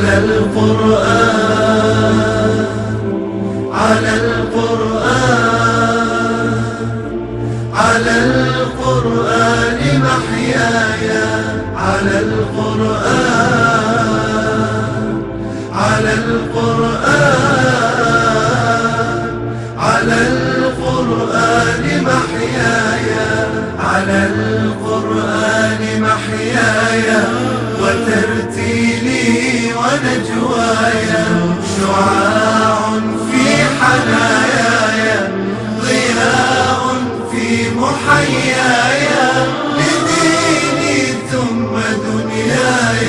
على القرآن، على القرآن، على القرآن محياي، على القرآن، على القرآن، على القرآن محياي، على القرآن محياي، وترتيلي ونجواي، شعاع في حناياي، ضياء في محياي، لديني ثم دنياي،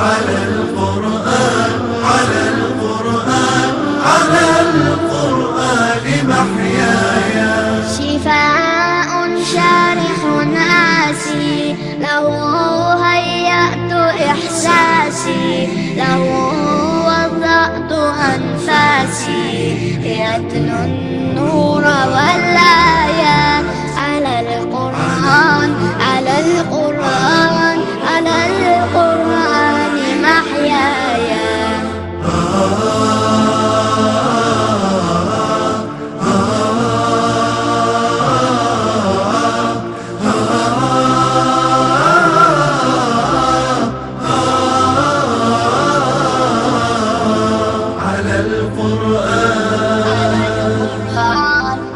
على القرآن، على القرآن، على القرآن محياي. شفاء شارح آسي، له هيأت إحساسي، له وضعت أنفاسي، يتلو النور والآية، على القرآن، على القرآن، على القرآن محياي.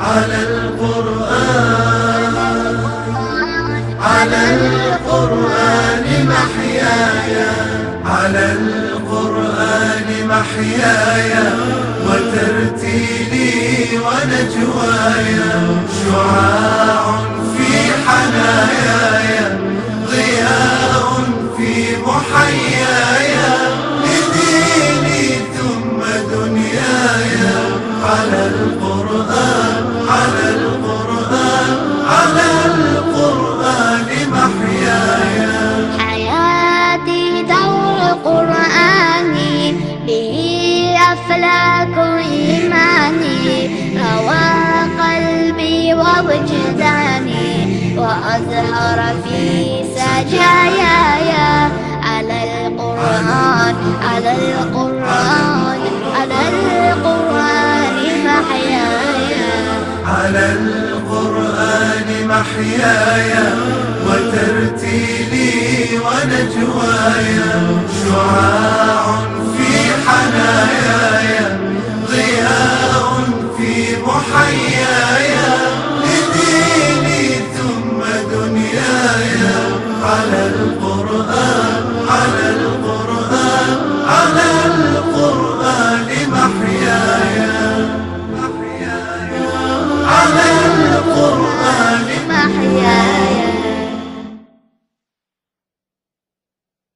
على القرآن، على القرآن محياي، على القرآن محياي، وترتيلي ونجواي، شعاع في حناياي، ضياء في محياي، لديني ثم دنياي، على القرآن، على القرآن، على القرآن محياي. حياتي دور قرآني، به أفلاك إيماني، روى قلبي ووجداني، وأزهر في سجاياي، على القرآن، على القرآن، على القرآن محياي، على القرآن محياي، وترتيلي ونجواي، شعاع